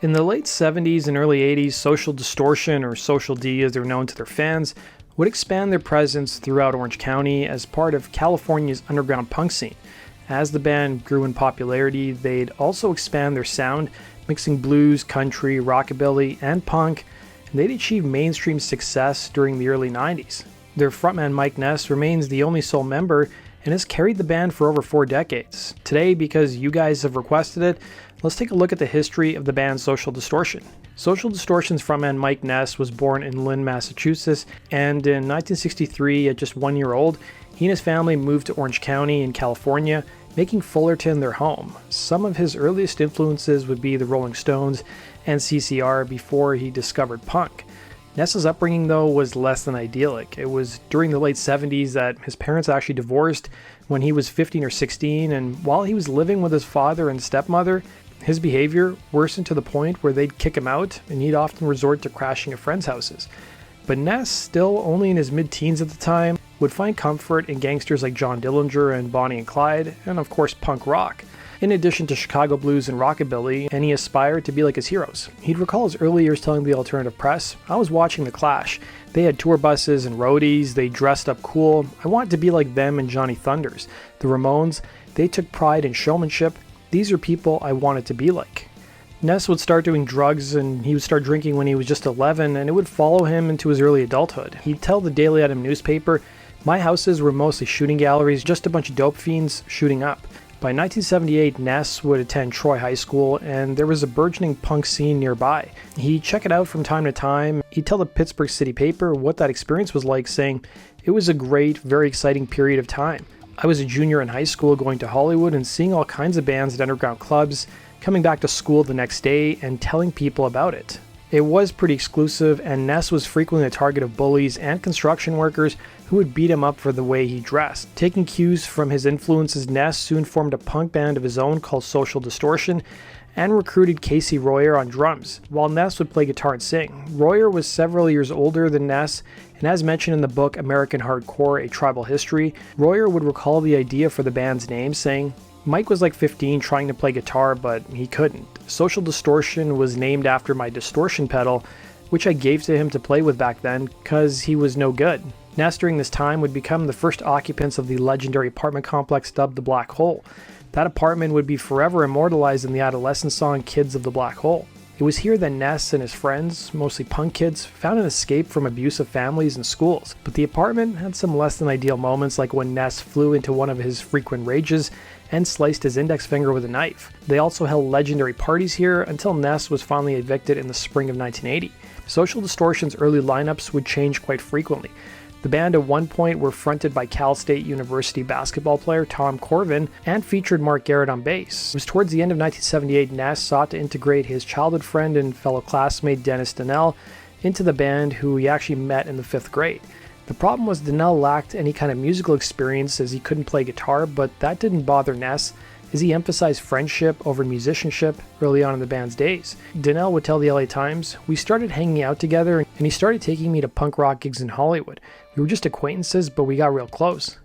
In the late 70s and early 80s, Social Distortion, or Social D as they're known to their fans, would expand their presence throughout Orange County as part of California's underground punk scene. As the band grew in popularity, they'd also expand their sound, mixing blues, country, rockabilly, and punk, and they'd achieve mainstream success during the early 90s. Their frontman Mike Ness remains the only sole member and has carried the band for over 4 decades. Today, because you guys have requested it, let's take a look at the history of the band Social Distortion. Social Distortion's frontman Mike Ness was born in Lynn, Massachusetts, and in 1963, at just 1 year old, he and his family moved to Orange County in California, making Fullerton their home. Some of his earliest influences would be the Rolling Stones and CCR before he discovered punk. Ness's upbringing, though, was less than idyllic. It was during the late 70s that his parents actually divorced when he was 15 or 16, and while he was living with his father and stepmother, his behavior worsened to the point where they'd kick him out, and he'd often resort to crashing at friends' houses. But Ness, still only in his mid-teens at the time, would find comfort in gangsters like John Dillinger and Bonnie and Clyde, and of course punk rock, in addition to Chicago blues and rockabilly, and he aspired to be like his heroes. He'd recall his early years telling the alternative press, "I was watching The Clash. They had tour buses and roadies, they dressed up cool. I wanted to be like them and Johnny Thunders. The Ramones, they took pride in showmanship. These are people I wanted to be like." Ness would start doing drugs and he would start drinking when he was just 11, and it would follow him into his early adulthood. He'd tell the Daily Adam newspaper, "My houses were mostly shooting galleries, just a bunch of dope fiends shooting up." By 1978, Ness would attend Troy High School, and there was a burgeoning punk scene nearby. He'd check it out from time to time. He'd tell the Pittsburgh City paper what that experience was like, saying, "It was a great, very exciting period of time. I was a junior in high school going to Hollywood and seeing all kinds of bands at underground clubs, coming back to school the next day and telling people about it." It was pretty exclusive, and Ness was frequently the target of bullies and construction workers who would beat him up for the way he dressed. Taking cues from his influences, Ness soon formed a punk band of his own called Social Distortion and recruited Casey Royer on drums, while Ness would play guitar and sing. Royer was several years older than Ness, and as mentioned in the book American Hardcore, A Tribal History, Royer would recall the idea for the band's name, saying, "Mike was like 15 trying to play guitar, but he couldn't. Social Distortion was named after my distortion pedal, which I gave to him to play with back then, cause he was no good." Ness during this time would become the first occupants of the legendary apartment complex dubbed the Black Hole. That apartment would be forever immortalized in the adolescent song Kids of the Black Hole. It was here that Ness and his friends, mostly punk kids, found an escape from abusive families and schools. But the apartment had some less than ideal moments, like when Ness flew into one of his frequent rages and sliced his index finger with a knife. They also held legendary parties here until Ness was finally evicted in the spring of 1980. Social Distortion's early lineups would change quite frequently. The band at one point were fronted by Cal State University basketball player Tom Corvin and featured Mark Garrett on bass. It was towards the end of 1978 Ness sought to integrate his childhood friend and fellow classmate Dennis Donnell into the band, who he actually met in the 5th grade. The problem was Donnell lacked any kind of musical experience as he couldn't play guitar, but that didn't bother Ness, as he emphasized friendship over musicianship early on in the band's days. Donnell would tell the LA Times, "We started hanging out together and he started taking me to punk rock gigs in Hollywood. We were just acquaintances, but we got real close.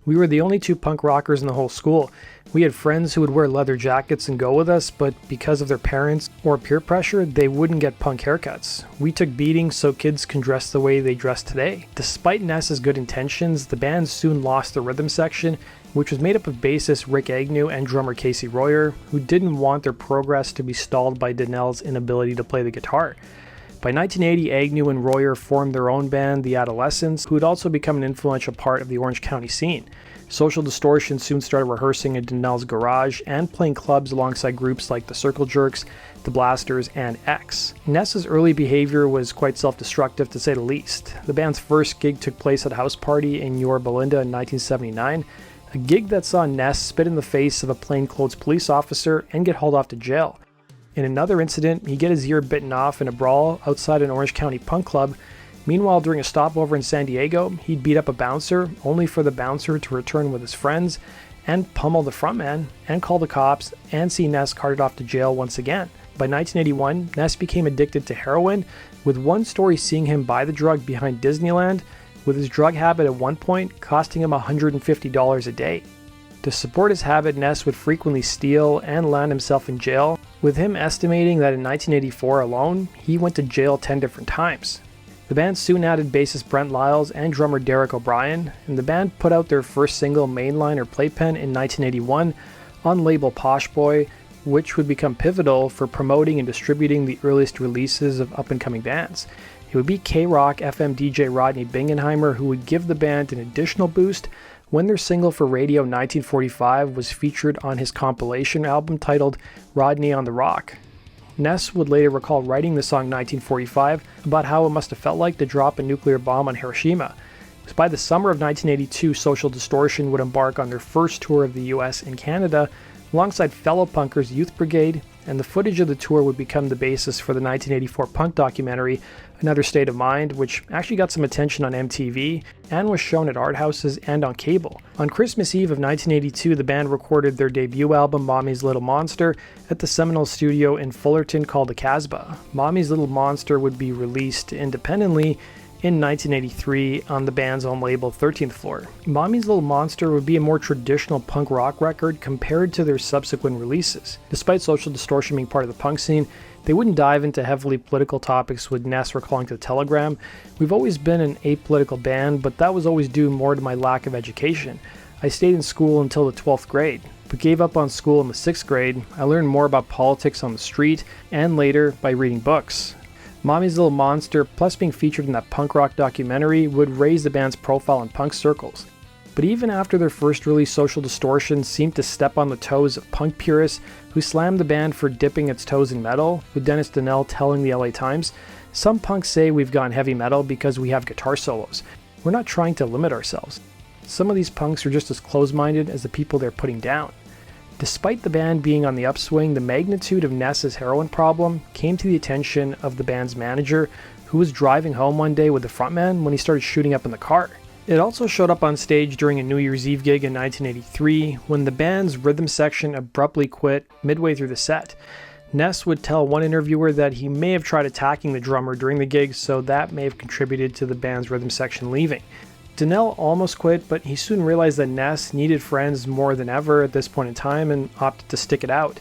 We were the only 2 punk rockers in the whole school. We had friends who would wear leather jackets and go with us, but because of their parents or peer pressure, they wouldn't get punk haircuts. We took beatings so kids can dress the way they dress today." Despite Ness's good intentions, the band soon lost the rhythm section, which was made up of bassist Rick Agnew and drummer Casey Royer, who didn't want their progress to be stalled by Donnell's inability to play the guitar. By 1980, Agnew and Royer formed their own band, The Adolescents, who would also become an influential part of the Orange County scene. Social Distortion soon started rehearsing in Donnell's garage and playing clubs alongside groups like the Circle Jerks, the Blasters, and X. Ness's early behavior was quite self-destructive, to say the least. The band's first gig took place at a house party in Yorba Belinda in 1979, a gig that saw Ness spit in the face of a plainclothes police officer and get hauled off to jail. In another incident, he'd get his ear bitten off in a brawl outside an Orange County punk club. Meanwhile, during a stopover in San Diego, he'd beat up a bouncer, only for the bouncer to return with his friends and pummel the frontman and call the cops and see Ness carted off to jail once again. By 1981, Ness became addicted to heroin, with one story seeing him buy the drug behind Disneyland, with his drug habit at one point costing him $150 a day. To support his habit, Ness would frequently steal and land himself in jail, with him estimating that in 1984 alone, he went to jail 10 different times. The band soon added bassist Brent Lyles and drummer Derek O'Brien, and the band put out their first single, Mainline or Playpen, in 1981 on label Posh Boy, which would become pivotal for promoting and distributing the earliest releases of up-and-coming bands. It would be K-Rock FM DJ Rodney Bingenheimer who would give the band an additional boost when their single for radio 1945 was featured on his compilation album titled Rodney on the Rock. Ness would later recall writing the song 1945 about how it must have felt like to drop a nuclear bomb on Hiroshima. It was by the summer of 1982 Social Distortion would embark on their first tour of the US and Canada alongside fellow punkers Youth Brigade, and the footage of the tour would become the basis for the 1984 punk documentary Another State of Mind, which actually got some attention on MTV and was shown at art houses and on cable. On Christmas Eve of 1982, the band recorded their debut album Mommy's Little Monster at the Seminole studio in Fullerton called the Casbah. Mommy's Little Monster would be released independently in 1983 on the band's own label 13th Floor. Mommy's Little Monster would be a more traditional punk rock record compared to their subsequent releases. Despite Social Distortion being part of the punk scene, they wouldn't dive into heavily political topics, with Ness recalling to the Telegram. "We've always been an apolitical band, but that was always due more to my lack of education. I stayed in school until the 12th grade, but gave up on school in the 6th grade. I learned more about politics on the street and later by reading books." Mommy's Little Monster, plus being featured in that punk rock documentary, would raise the band's profile in punk circles. But even after their first release, Social Distortion seemed to step on the toes of punk purists who slammed the band for dipping its toes in metal, with Dennis Donnell telling the LA Times, "Some punks say we've gone heavy metal because we have guitar solos. We're not trying to limit ourselves. Some of these punks are just as close-minded as the people they're putting down." Despite the band being on the upswing, the magnitude of Ness's heroin problem came to the attention of the band's manager, who was driving home one day with the frontman when he started shooting up in the car. It also showed up on stage during a New Year's Eve gig in 1983 when the band's rhythm section abruptly quit midway through the set. Ness would tell one interviewer that he may have tried attacking the drummer during the gig, so that may have contributed to the band's rhythm section leaving. Donnell almost quit, but he soon realized that Ness needed friends more than ever at this point in time and opted to stick it out.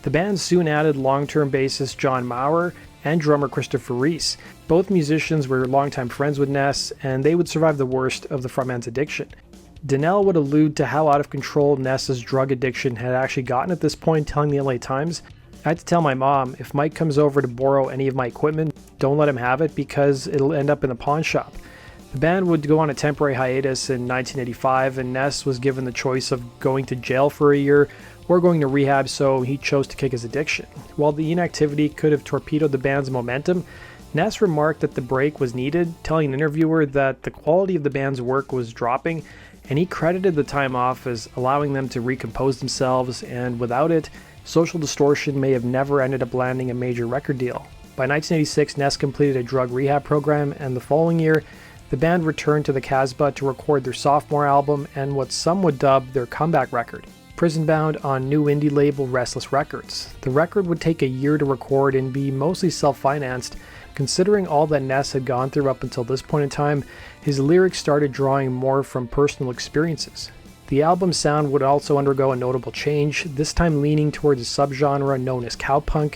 The band soon added long-term bassist John Maurer and drummer Christopher Reese. Both musicians were longtime friends with Ness, and they would survive the worst of the frontman's addiction. Donnell would allude to how out of control Ness's drug addiction had actually gotten at this point, telling the LA Times, "I had to tell my mom, if Mike comes over to borrow any of my equipment, don't let him have it because it'll end up in the pawn shop." The band would go on a temporary hiatus in 1985, and Ness was given the choice of going to jail for a year or going to rehab, so he chose to kick his addiction. While the inactivity could have torpedoed the band's momentum, Ness remarked that the break was needed, telling an interviewer that the quality of the band's work was dropping, and he credited the time off as allowing them to recompose themselves, and without it, Social Distortion may have never ended up landing a major record deal. By 1986, Ness completed a drug rehab program, and the following year, the band returned to the Casbah to record their sophomore album and what some would dub their comeback record, Prison Bound, on new indie label Restless Records. The record would take a year to record and be mostly self-financed. Considering all that Ness had gone through up until this point in time, his lyrics started drawing more from personal experiences. The album's sound would also undergo a notable change, this time leaning towards a subgenre known as cowpunk,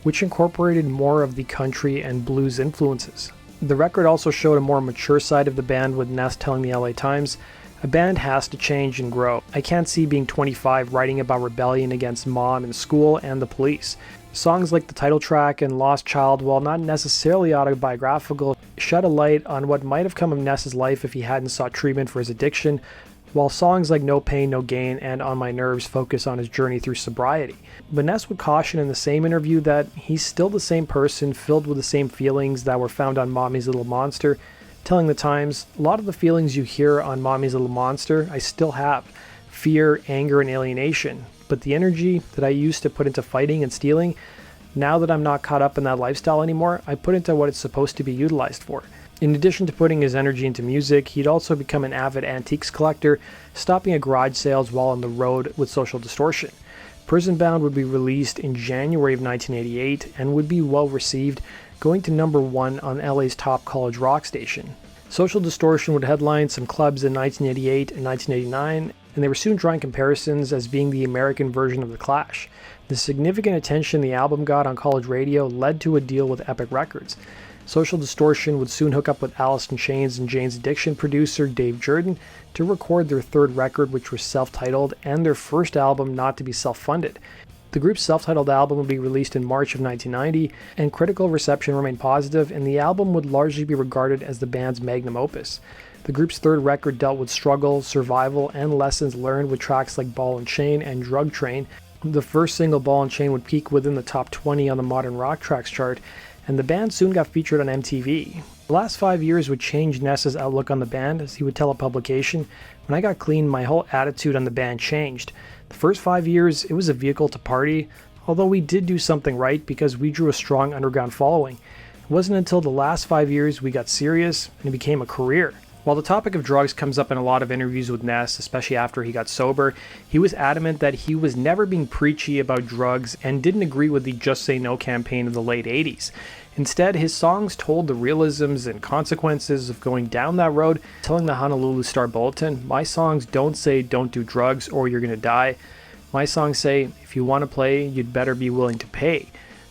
which incorporated more of the country and blues influences. The record also showed a more mature side of the band, with Ness telling the LA Times, "A band has to change and grow. I can't see being 25 writing about rebellion against mom and school and the police." Songs like the title track and Lost Child, while not necessarily autobiographical, shed a light on what might have come of Ness's life if he hadn't sought treatment for his addiction, while songs like No Pain, No Gain and On My Nerves focus on his journey through sobriety. But Ness would caution in the same interview that he's still the same person, filled with the same feelings that were found on Mommy's Little Monster, telling the Times, "A lot of the feelings you hear on Mommy's Little Monster, I still have. Fear, anger, and alienation. But the energy that I used to put into fighting and stealing, now that I'm not caught up in that lifestyle anymore, I put into what it's supposed to be utilized for." In addition to putting his energy into music, he'd also become an avid antiques collector, stopping at garage sales while on the road with Social Distortion. Prison Bound would be released in January of 1988 and would be well received, going to number 1 on LA's top college rock station. Social Distortion would headline some clubs in 1988 and 1989, and they were soon drawing comparisons as being the American version of The Clash. The significant attention the album got on college radio led to a deal with Epic Records. Social Distortion would soon hook up with Alice in Chains and Jane's Addiction producer Dave Jordan to record their third record, which was self-titled, and their first album not to be self-funded. The group's self-titled album would be released in March of 1990, and critical reception remained positive, and the album would largely be regarded as the band's magnum opus. The group's third record dealt with struggle, survival, and lessons learned with tracks like Ball and Chain and Drug Train. The first single, Ball and Chain, would peak within the top 20 on the Modern Rock Tracks chart, and the band soon got featured on MTV. The last 5 years would change Ness's outlook on the band, as he would tell a publication, "When I got clean, my whole attitude on the band changed. The first 5 years, it was a vehicle to party, although we did do something right because we drew a strong underground following. It wasn't until the last 5 years we got serious, and it became a career." While the topic of drugs comes up in a lot of interviews with Ness, especially after he got sober, he was adamant that he was never being preachy about drugs and didn't agree with the Just Say No campaign of the late 80s. Instead, his songs told the realisms and consequences of going down that road, telling the Honolulu Star-Bulletin, "My songs don't say don't do drugs or you're gonna die. My songs say, if you want to play, you'd better be willing to pay."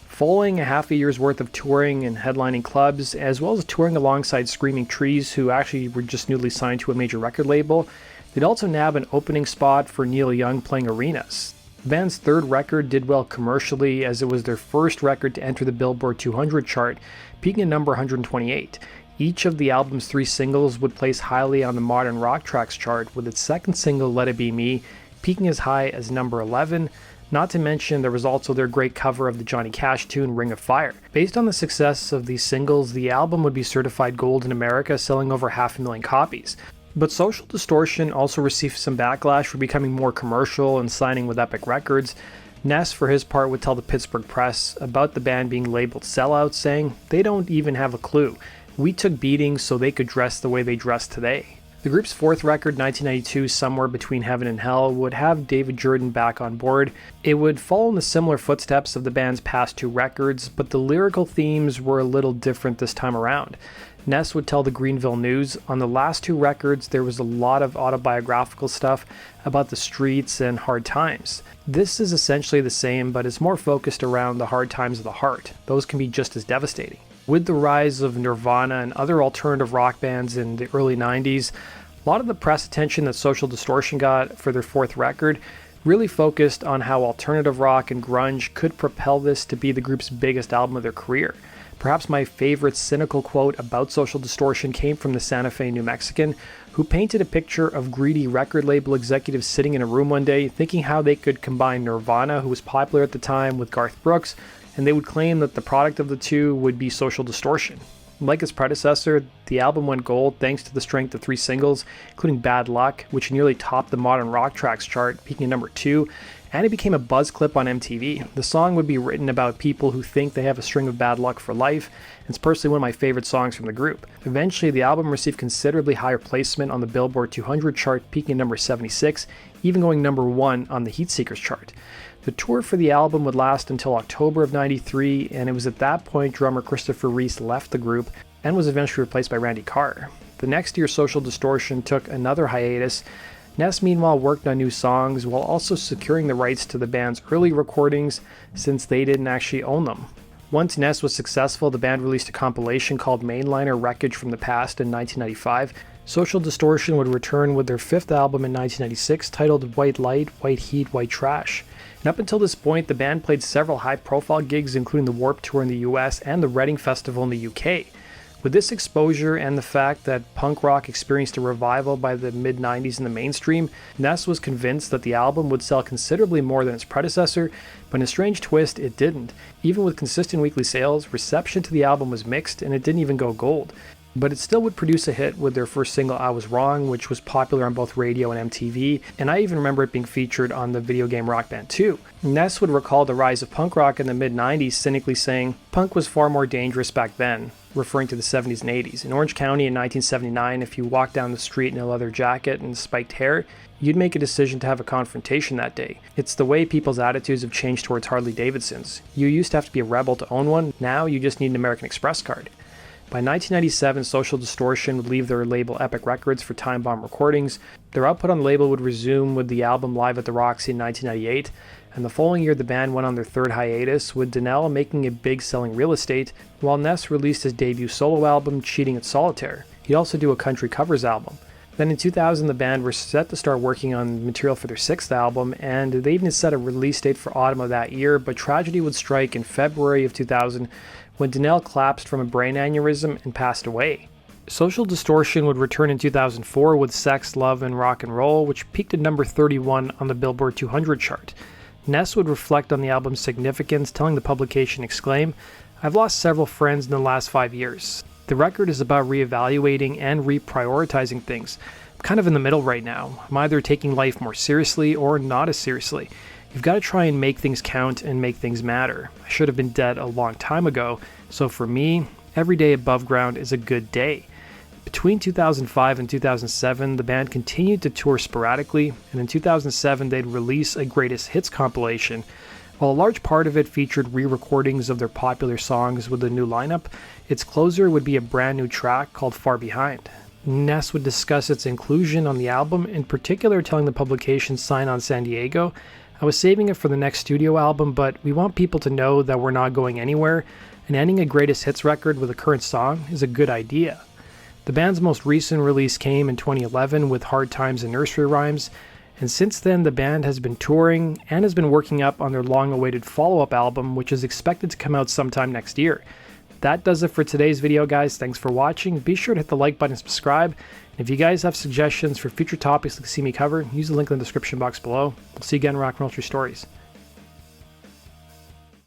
Following a half a year's worth of touring and headlining clubs, as well as touring alongside Screaming Trees, who actually were just newly signed to a major record label, they'd also nab an opening spot for Neil Young playing arenas. The band's third record did well commercially, as it was their first record to enter the Billboard 200 chart, peaking at number 128. Each of the album's 3 singles would place highly on the Modern Rock Tracks chart, with its second single, Let It Be Me, peaking as high as number 11. Not to mention, there was also their great cover of the Johnny Cash tune Ring of Fire. Based on the success of these singles, the album would be certified gold in America, selling over 500,000 copies. But Social Distortion also received some backlash for becoming more commercial and signing with Epic Records. Ness, for his part, would tell the Pittsburgh Press about the band being labeled sellouts, saying, "They don't even have a clue. We took beatings so they could dress the way they dress today." The group's fourth record, 1992, Somewhere Between Heaven and Hell, would have David Jordan back on board. It would follow in the similar footsteps of the band's past 2 records, but the lyrical themes were a little different this time around. Ness would tell the Greenville News, "On the last 2 records, there was a lot of autobiographical stuff about the streets and hard times. This is essentially the same, but it's more focused around the hard times of the heart. Those can be just as devastating." With the rise of Nirvana and other alternative rock bands in the early 90s, a lot of the press attention that Social Distortion got for their 4th record really focused on how alternative rock and grunge could propel this to be the group's biggest album of their career. Perhaps my favorite cynical quote about Social Distortion came from the Santa Fe New Mexican, who painted a picture of greedy record label executives sitting in a room one day thinking how they could combine Nirvana, who was popular at the time, with Garth Brooks, and they would claim that the product of the two would be Social Distortion. Like its predecessor, the album went gold thanks to the strength of 3 singles, including Bad Luck, which nearly topped the Modern Rock Tracks chart, peaking at number 2, and it became a buzz clip on MTV. The song would be written about people who think they have a string of bad luck for life, and it's personally one of my favorite songs from the group. Eventually, the album received considerably higher placement on the Billboard 200 chart, peaking at number 76, even going number 1 on the Heatseekers chart. The tour for the album would last until October of '93, and it was at that point drummer Christopher Reese left the group and was eventually replaced by Randy Carr. The next year, Social Distortion took another hiatus. Ness, meanwhile, worked on new songs while also securing the rights to the band's early recordings, since they didn't actually own them. Once Ness was successful, the band released a compilation called Mainliner Wreckage from the Past in 1995. Social Distortion would return with their 5th album in 1996, titled White Light, White Heat, White Trash. And up until this point, the band played several high-profile gigs, including the Warped Tour in the US and the Reading Festival in the UK. With this exposure and the fact that punk rock experienced a revival by the mid-90s in the mainstream, Ness was convinced that the album would sell considerably more than its predecessor, but in a strange twist, it didn't. Even with consistent weekly sales, reception to the album was mixed, and it didn't even go gold. But it still would produce a hit with their first single, I Was Wrong, which was popular on both radio and MTV, and I even remember it being featured on the video game Rock Band 2. Ness would recall the rise of punk rock in the mid-90s, cynically saying, "Punk was far more dangerous back then," referring to the 70s and 80s. In Orange County in 1979, if you walked down the street in a leather jacket and spiked hair, you'd make a decision to have a confrontation that day. It's the way people's attitudes have changed towards Harley Davidsons. You used to have to be a rebel to own one, now you just need an American Express card. By 1997, Social Distortion would leave their label Epic Records for Time Bomb Recordings. Their output on the label would resume with the album Live at the Roxy in 1998, and the following year the band went on their third hiatus, with Donnell making a big selling Real Estate, while Ness released his debut solo album Cheating at Solitaire. He'd also do a country covers album. Then in 2000, the band were set to start working on material for their sixth album, and they even set a release date for autumn of that year, but tragedy would strike in February of 2000 when Donnell collapsed from a brain aneurysm and passed away. Social Distortion would return in 2004 with Sex, Love, and Rock and Roll, which peaked at number 31 on the Billboard 200 chart. Ness would reflect on the album's significance, telling the publication Exclaim, "I've lost several friends in the last 5 years. The record is about reevaluating and reprioritizing things. I'm kind of in the middle right now. I'm either taking life more seriously or not as seriously. You've got to try and make things count and make things matter. I should have been dead a long time ago, so for me, every day above ground is a good day." Between 2005 and 2007, the band continued to tour sporadically, and in 2007 they'd release a greatest hits compilation. While a large part of it featured re-recordings of their popular songs with the new lineup, its closer would be a brand new track called Far Behind. Ness would discuss its inclusion on the album, in particular telling the publication Sign on San Diego, "I was saving it for the next studio album, but we want people to know that we're not going anywhere, and ending a greatest hits record with a current song is a good idea." The band's most recent release came in 2011 with Hard Times and Nursery Rhymes, and since then the band has been touring and has been working up on their long-awaited follow-up album, which is expected to come out sometime next year. That does it for today's video, guys. Thanks for watching. Be sure to hit the like button and subscribe. And if you guys have suggestions for future topics to see me cover, use the link in the description box below. We'll see you again in Rock and Roll True Stories.